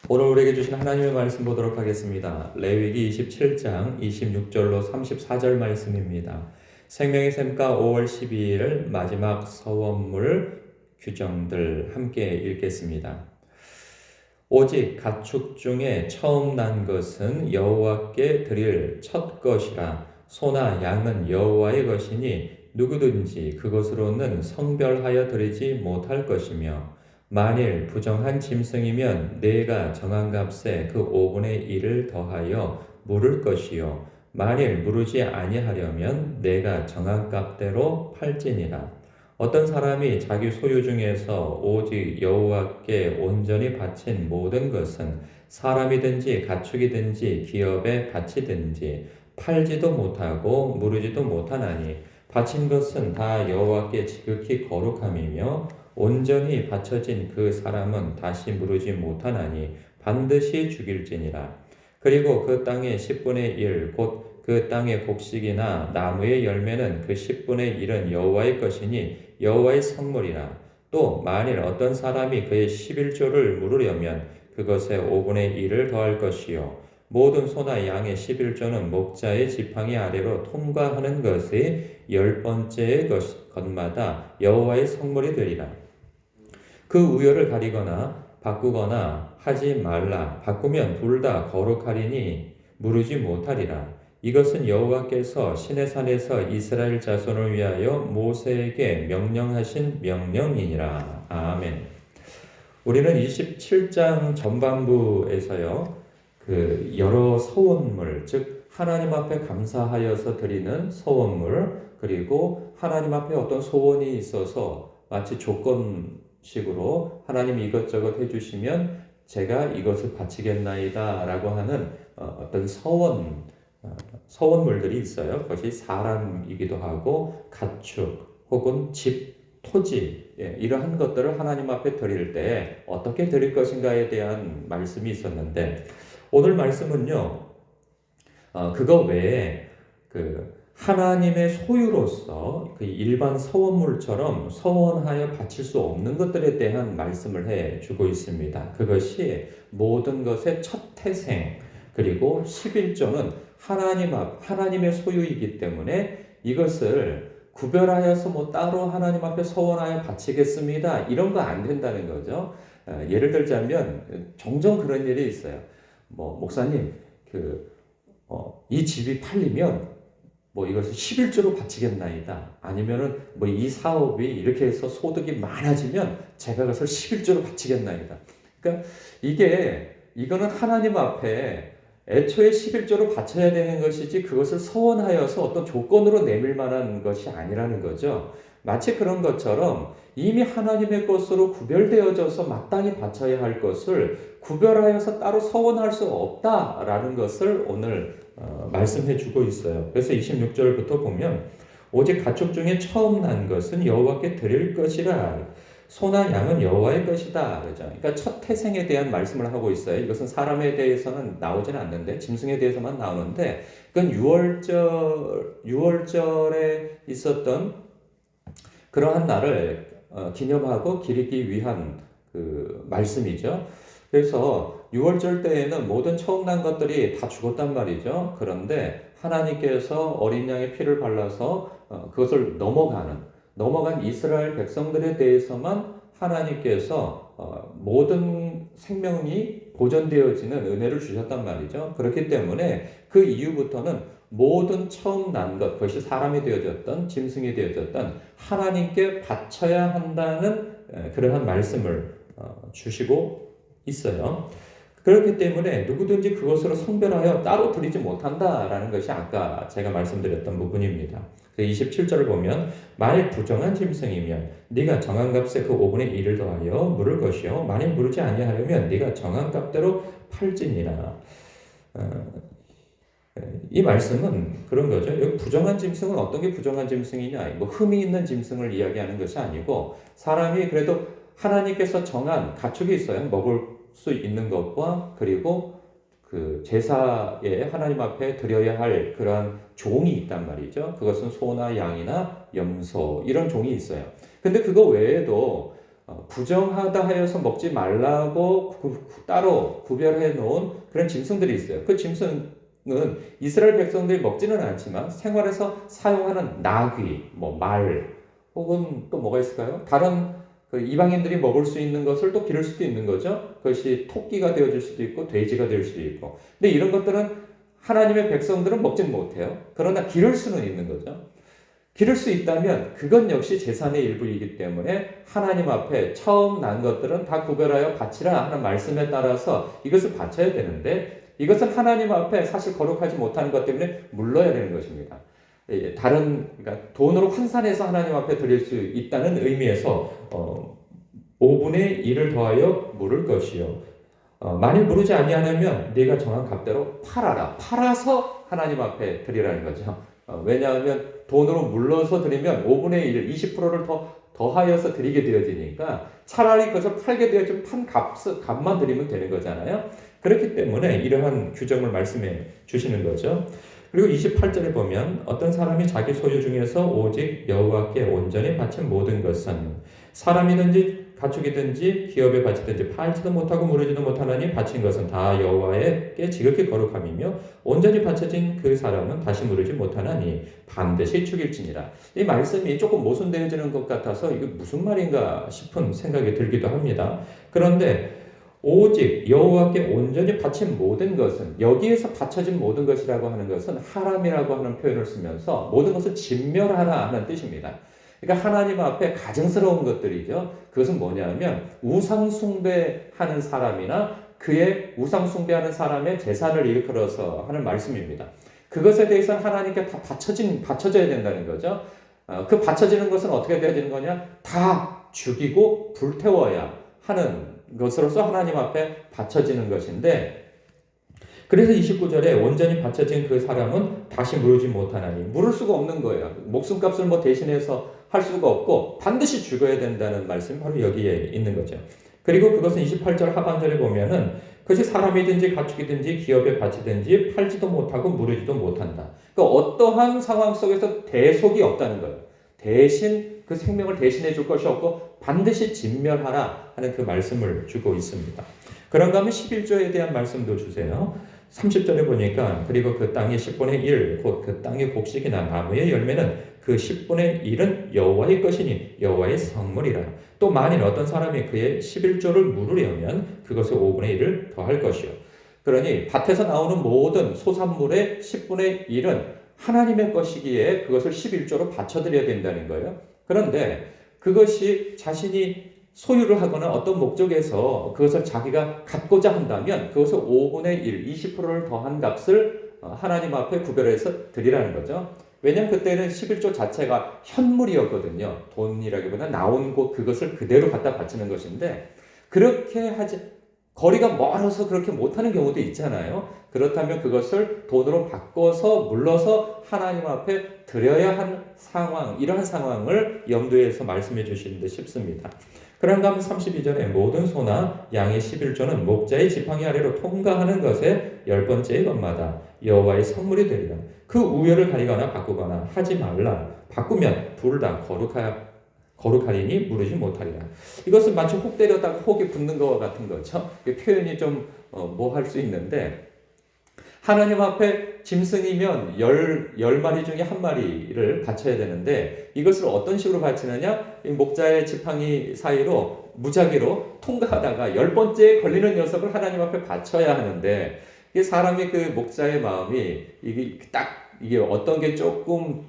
오늘 우리에게 주신 하나님의 말씀 보도록 하겠습니다. 레위기 27장 26절로 34절 말씀입니다. 생명의 샘가 5월 12일 마지막 서원물 규정들 함께 읽겠습니다. 오직 가축 중에 처음 난 것은 여호와께 드릴 첫 것이라. 소나 양은 여호와의 것이니 누구든지 그것으로는 성별하여 드리지 못할 것이며, 만일 부정한 짐승이면 내가 정한 값에 그 5분의 1을 더하여 물을 것이요, 만일 무르지 아니하려면 내가 정한 값대로 팔지니라. 어떤 사람이 자기 소유 중에서 오직 여호와께 온전히 바친 모든 것은 사람이든지 가축이든지 기업의 가치든지 팔지도 못하고 무르지도 못하나니, 바친 것은 다 여호와께 지극히 거룩함이며 온전히 바쳐진 그 사람은 다시 무르지 못하나니 반드시 죽일지니라. 그리고 그 땅의 10분의 1 곧 그 땅의 곡식이나 나무의 열매는 그 10분의 1은 여호와의 것이니 여호와의 성물이라. 또 만일 어떤 사람이 그의 11조를 물으려면 그것에 5분의 1을 더할 것이요, 모든 소나 양의 11조는 목자의 지팡이 아래로 통과하는 것의 10번째의 것마다 여호와의 성물이 되리라. 그 우열을 가리거나 바꾸거나 하지 말라. 바꾸면 둘 다 거룩하리니 무르지 못하리라. 이것은 여호와께서 시내산에서 이스라엘 자손을 위하여 모세에게 명령하신 명령이니라. 아멘. 우리는 27장 전반부에서요, 여러 서원물, 즉 하나님 앞에 감사하여서 드리는 서원물, 그리고 하나님 앞에 어떤 소원이 있어서 마치 조건식으로 하나님 이것저것 해주시면 제가 이것을 바치겠나이다 라고 하는 어떤 서원물들이 있어요. 그것이 사람이기도 하고 가축 혹은 집, 토지, 이러한 것들을 하나님 앞에 드릴 때 어떻게 드릴 것인가에 대한 말씀이 있었는데, 오늘 말씀은요, 그거 외에 하나님의 소유로서 그 일반 서원물처럼 서원하여 바칠 수 없는 것들에 대한 말씀을 해 주고 있습니다. 그것이 모든 것의 첫 태생, 그리고 11조는 하나님의 소유이기 때문에 이것을 구별하여서 따로 하나님 앞에 서원하여 바치겠습니다, 이런 거 안 된다는 거죠. 예를 들자면 종종 그런 일이 있어요. 목사님, 이 집이 팔리면 이것을 11조로 바치겠나이다. 아니면은 이 사업이 이렇게 해서 소득이 많아지면 제가 그것을 11조로 바치겠나이다. 그러니까 이거는 하나님 앞에 애초에 11조로 바쳐야 되는 것이지 그것을 서원하여서 어떤 조건으로 내밀 만한 것이 아니라는 거죠. 마치 그런 것처럼 이미 하나님의 것으로 구별되어져서 마땅히 바쳐야 할 것을 구별하여서 따로 서원할 수 없다라는 것을 오늘 말씀해 주고 있어요. 그래서 26절부터 보면 오직 가축 중에 처음 난 것은 여호와께 드릴 것이라. 소나 양은 여호와의 것이다. 그러죠. 그러니까 첫 태생에 대한 말씀을 하고 있어요. 이것은 사람에 대해서는 나오지는 않는데, 짐승에 대해서만 나오는데, 그건 유월절에 있었던 그러한 날을 기념하고 기리기 위한 말씀이죠. 그래서 유월절 때에는 모든 처음 난 것들이 다 죽었단 말이죠. 그런데 하나님께서 어린 양의 피를 발라서 그것을 넘어간 이스라엘 백성들에 대해서만 하나님께서 모든 생명이 보존되어지는 은혜를 주셨단 말이죠. 그렇기 때문에 그 이후부터는 모든 처음 난 것, 그것이 사람이 되어졌던 짐승이 되어졌던 하나님께 바쳐야 한다는 그러한 말씀을 주시고 있어요. 그렇기 때문에 누구든지 그것으로 성별하여 따로 드리지 못한다라는 것이 아까 제가 말씀드렸던 부분입니다. 27절을 보면 만일 부정한 짐승이면 네가 정한 값에 그 5분의 1을 더하여 물을 것이요, 만일 무르지 아니하려면 네가 정한 값대로 팔지니라. 이 말씀은 그런 거죠. 여기 부정한 짐승은 어떤 게 부정한 짐승이냐? 흠이 있는 짐승을 이야기하는 것이 아니고, 사람이 그래도 하나님께서 정한 가축이 있어요. 먹을 수 있는 것과, 그리고 제사에 하나님 앞에 드려야 할 그러한 종이 있단 말이죠. 그것은 소나 양이나 염소, 이런 종이 있어요. 근데 그거 외에도 부정하다 하여서 먹지 말라고 따로 구별해 놓은 그런 짐승들이 있어요. 그 짐승은 이스라엘 백성들이 먹지는 않지만 생활에서 사용하는 나귀, 뭐 말, 혹은 또 뭐가 있을까요? 다른 그 이방인들이 먹을 수 있는 것을 또 기를 수도 있는 거죠. 그것이 토끼가 되어줄 수도 있고 돼지가 될 수도 있고. 근데 이런 것들은 하나님의 백성들은 먹지는 못해요. 그러나 기를 수는 있는 거죠. 기를 수 있다면 그건 역시 제산의 일부이기 때문에 하나님 앞에 처음 난 것들은 다 구별하여 바치라 하는 말씀에 따라서 이것을 바쳐야 되는데, 이것은 하나님 앞에 사실 거룩하지 못하는 것 때문에 물러야 되는 것입니다. 그러니까 돈으로 환산해서 하나님 앞에 드릴 수 있다는 의미에서 5분의 1을 더하여 물을 것이요. 만일 무르지 아니하면 네가 정한 값대로 팔아라. 팔아서 하나님 앞에 드리라는 거죠. 왜냐하면 돈으로 물러서 드리면 5분의 1, 20%를 더하여서 드리게 되어지니까 차라리 그것을 팔게 되어지면 판 값만 드리면 되는 거잖아요. 그렇기 때문에 이러한 규정을 말씀해 주시는 거죠. 그리고 28절에 보면 어떤 사람이 자기 소유 중에서 오직 여호와께 온전히 바친 모든 것은 사람이든지 가축이든지 기업에 바치든지 팔지도 못하고 무르지도 못하나니 바친 것은 다 여호와에게 지극히 거룩함이며 온전히 바쳐진 그 사람은 다시 무르지 못하나니 반드시 죽일지니라. 이 말씀이 조금 모순되어지는 것 같아서 이게 무슨 말인가 싶은 생각이 들기도 합니다. 그런데 오직 여호와께 온전히 바친 모든 것은, 여기에서 바쳐진 모든 것이라고 하는 것은 하람이라고 하는 표현을 쓰면서 모든 것을 진멸하라 하는 뜻입니다. 그러니까 하나님 앞에 가증스러운 것들이죠. 그것은 뭐냐면 우상 숭배하는 사람이나 그의 우상 숭배하는 사람의 재산을 일컬어서 하는 말씀입니다. 그것에 대해서는 하나님께 다 바쳐져야 된다는 거죠. 그 바쳐지는 것은 어떻게 되어지는 거냐? 다 죽이고 불태워야 하는 것으로서 하나님 앞에 바쳐지는 것인데, 그래서 29절에 온전히 바쳐진 그 사람은 다시 무르지 못하나니, 물을 수가 없는 거예요. 목숨값을 뭐 대신해서 할 수가 없고 반드시 죽어야 된다는 말씀이 바로 여기에 있는 거죠. 그리고 그것은 28절 하반절에 보면은 그것이 사람이든지 가축이든지 기업에 바치든지 팔지도 못하고 무르지도 못한다. 그러니까 어떠한 상황 속에서 대속이 없다는 거예요. 대신 그 생명을 대신해 줄 것이 없고 반드시 진멸하라 하는 그 말씀을 주고 있습니다. 그런가 하면 11조에 대한 말씀도 주세요. 30절에 보니까 그리고 그 땅의 10분의 1 곧 그 땅의 곡식이나 나무의 열매는 그 10분의 1은 여호와의 것이니 여호와의 성물이라. 또 만일 어떤 사람이 그의 11조를 물으려면 그것의 5분의 1을 더할 것이요. 그러니 밭에서 나오는 모든 소산물의 10분의 1은 하나님의 것이기에 그것을 11조로 바쳐드려야 된다는 거예요. 그런데 그것이 자신이 소유를 하거나 어떤 목적에서 그것을 자기가 갖고자 한다면 그것을 5분의 1, 20%를 더한 값을 하나님 앞에 구별해서 드리라는 거죠. 왜냐하면 그때는 11조 자체가 현물이었거든요. 돈이라기보다 나온 곳 그것을 그대로 갖다 바치는 것인데, 그렇게 거리가 멀어서 그렇게 못하는 경우도 있잖아요. 그렇다면 그것을 돈으로 바꿔서 물러서 하나님 앞에 드려야 한 상황, 이러한 상황을 염두에서 말씀해 주시는 듯 싶습니다. 그런가 하면 32절에 모든 소나 양의 11조는 목자의 지팡이 아래로 통과하는 것에 10번째의 것마다 여호와의 성물이 되리라. 그 우열을 가리거나 바꾸거나 하지 말라. 바꾸면 둘 다 거룩하리니 무르지 못하리라. 이것은 마치 혹 때렸다가 혹이 붙는 것과 같은 거죠. 표현이 좀 뭐 할 수 있는데, 하나님 앞에 짐승이면 10마리 중에 한 마리를 바쳐야 되는데 이것을 어떤 식으로 바치느냐? 목자의 지팡이 사이로 무작위로 통과하다가 10번째에 걸리는 녀석을 하나님 앞에 바쳐야 하는데, 사람이 그 목자의 마음이 이게 어떤 게 조금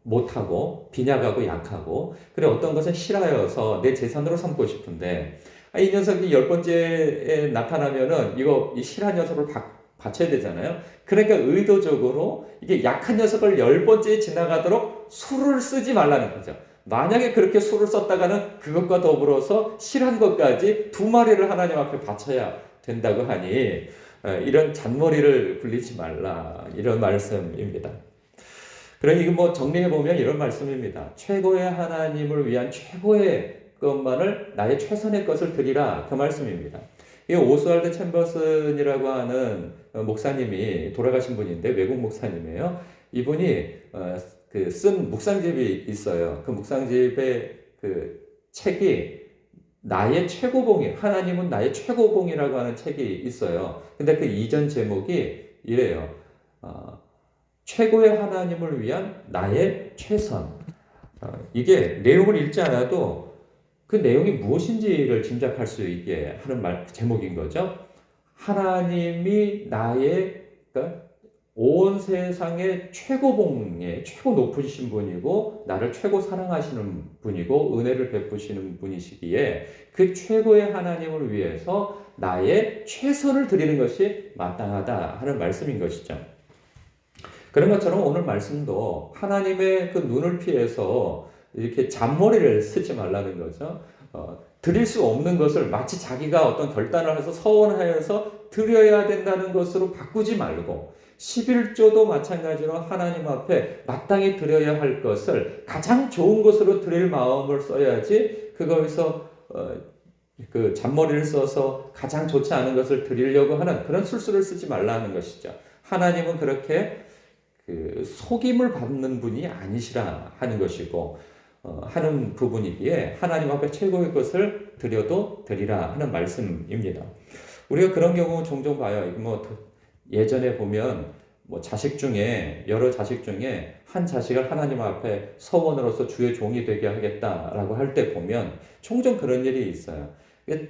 못하고 빈약하고 약하고, 그래 어떤 것은 싫어여서 내 재산으로 삼고 싶은데 이 녀석이 10번째에 나타나면은 이 실한 녀석을 바쳐야 되잖아요. 그러니까 의도적으로 이게 약한 녀석을 10번째에 지나가도록 수를 쓰지 말라는 거죠. 만약에 그렇게 수를 썼다가는 그것과 더불어서 실한 것까지 2마리를 하나님 앞에 바쳐야 된다고 하니 이런 잔머리를 굴리지 말라, 이런 말씀입니다. 그러니 이거 뭐 정리해 보면 이런 말씀입니다. 최고의 하나님을 위한 최고의 것만을 나의 최선의 것을 드리라, 그 말씀입니다. 이 오스왈드 챔버슨이라고 하는 목사님이 돌아가신 분인데 외국 목사님이에요. 이분이 쓴 묵상집이 있어요. 그 묵상집에 책이 나의 최고봉이, 하나님은 나의 최고봉이라고 하는 책이 있어요. 근데 그 이전 제목이 이래요. 최고의 하나님을 위한 나의 최선. 이게 내용을 읽지 않아도 그 내용이 무엇인지를 짐작할 수 있게 하는 제목인 거죠. 하나님이 나의, 그러니까 온 세상의 최고봉에 최고 높으신 분이고 나를 최고 사랑하시는 분이고 은혜를 베푸시는 분이시기에 그 최고의 하나님을 위해서 나의 최선을 드리는 것이 마땅하다 하는 말씀인 것이죠. 그런 것처럼 오늘 말씀도 하나님의 그 눈을 피해서 이렇게 잔머리를 쓰지 말라는 거죠. 드릴 수 없는 것을 마치 자기가 어떤 결단을 해서 서원하여서 드려야 된다는 것으로 바꾸지 말고 11조도 마찬가지로 하나님 앞에 마땅히 드려야 할 것을 가장 좋은 것으로 드릴 마음을 써야지 그거에서 그 잔머리를 써서 가장 좋지 않은 것을 드리려고 하는 그런 술수를 쓰지 말라는 것이죠. 하나님은 그렇게 그 속임을 받는 분이 아니시라 하는 것이고 하는 부분이기에 하나님 앞에 최고의 것을 드려도 드리라 하는 말씀입니다. 우리가 그런 경우 종종 봐요. 예전에 보면 자식 중에 여러 자식 중에 한 자식을 하나님 앞에 서원으로서 주의 종이 되게 하겠다라고 할 때 보면 종종 그런 일이 있어요.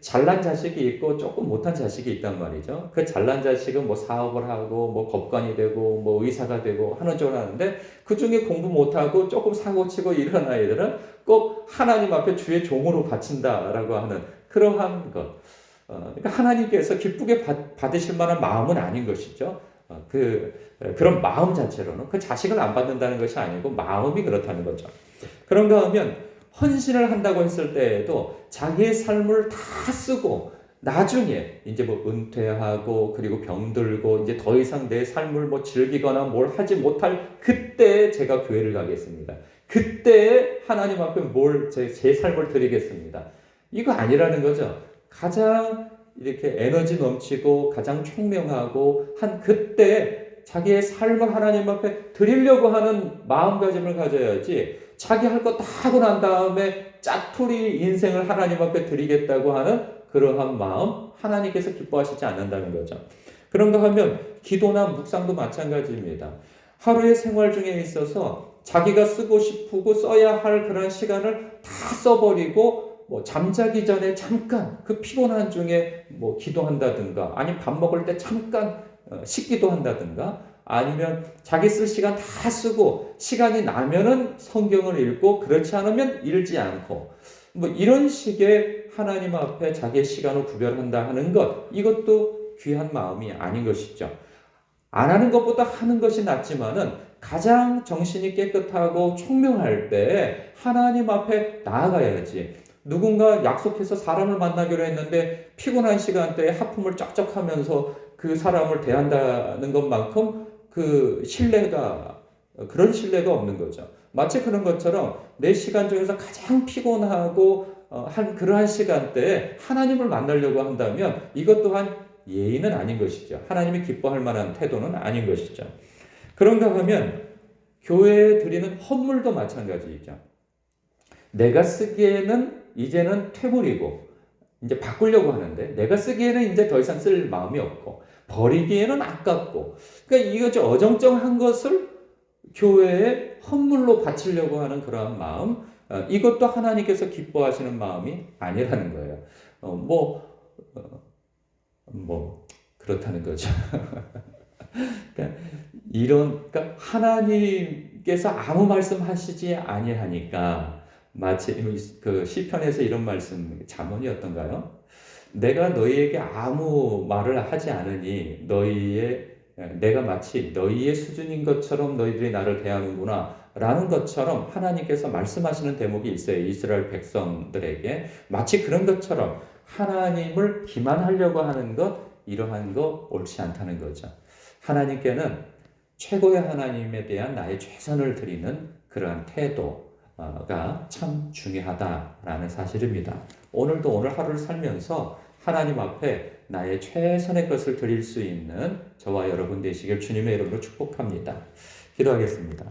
잘난 자식이 있고 조금 못한 자식이 있단 말이죠. 그 잘난 자식은 사업을 하고 법관이 되고 의사가 되고 하는 줄 아는데 그 중에 공부 못하고 조금 사고치고 이런 아이들은 꼭 하나님 앞에 주의 종으로 바친다라고 하는 그러한 것. 그러니까 하나님께서 기쁘게 받으실 만한 마음은 아닌 것이죠. 그런 마음 자체로는 그 자식을 안 받는다는 것이 아니고 마음이 그렇다는 거죠. 그런가 하면 헌신을 한다고 했을 때에도 자기의 삶을 다 쓰고 나중에 이제 은퇴하고 그리고 병들고 이제 더 이상 내 삶을 즐기거나 뭘 하지 못할 그때 제가 교회를 가겠습니다. 그때 하나님 앞에 제 삶을 드리겠습니다. 이거 아니라는 거죠. 가장 이렇게 에너지 넘치고 가장 총명하고 한 그때 자기의 삶을 하나님 앞에 드리려고 하는 마음가짐을 가져야지 자기 할 거 다 하고 난 다음에 짜투리 인생을 하나님 앞에 드리겠다고 하는 그러한 마음 하나님께서 기뻐하시지 않는다는 거죠. 그런가 하면 기도나 묵상도 마찬가지입니다. 하루의 생활 중에 있어서 자기가 쓰고 싶고 써야 할 그런 시간을 다 써버리고 잠자기 전에 잠깐 그 피곤한 중에 기도한다든가 아니면 밥 먹을 때 잠깐 식기도 한다든가 아니면 자기 쓸 시간 다 쓰고 시간이 나면은 성경을 읽고 그렇지 않으면 읽지 않고 이런 식의 하나님 앞에 자기의 시간을 구별한다 하는 것 이것도 귀한 마음이 아닌 것이죠. 안 하는 것보다 하는 것이 낫지만은 가장 정신이 깨끗하고 총명할 때 하나님 앞에 나아가야지. 누군가 약속해서 사람을 만나기로 했는데 피곤한 시간대에 하품을 쫙쫙 하면서 그 사람을 대한다는 것만큼 그런 신뢰가 없는 거죠. 마치 그런 것처럼 내 시간 중에서 가장 피곤하고 그러한 시간대에 하나님을 만나려고 한다면 이것 또한 예의는 아닌 것이죠. 하나님이 기뻐할 만한 태도는 아닌 것이죠. 그런가 하면 교회에 드리는 헌물도 마찬가지이죠. 내가 쓰기에는 이제는 퇴물이고 이제 바꾸려고 하는데 내가 쓰기에는 이제 더 이상 쓸 마음이 없고 버리기에는 아깝고 그러니까 이거 어정쩡한 것을 교회에 헌물로 바치려고 하는 그러한 마음 이것도 하나님께서 기뻐하시는 마음이 아니라는 거예요. 그렇다는 거죠. 그러니까 하나님께서 아무 말씀하시지 아니하니까 마치 그 시편에서 이런 말씀 잠언이었던가요? 내가 너희에게 아무 말을 하지 않으니 내가 마치 너희의 수준인 것처럼 너희들이 나를 대하는구나 라는 것처럼 하나님께서 말씀하시는 대목이 있어요. 이스라엘 백성들에게 마치 그런 것처럼 하나님을 기만하려고 하는 것 이러한 거 옳지 않다는 거죠. 하나님께는 최고의 하나님에 대한 나의 최선을 드리는 그러한 태도가 참 중요하다라는 사실입니다. 오늘 하루를 살면서 하나님 앞에 나의 최선의 것을 드릴 수 있는 저와 여러분 되시길 주님의 이름으로 축복합니다. 기도하겠습니다.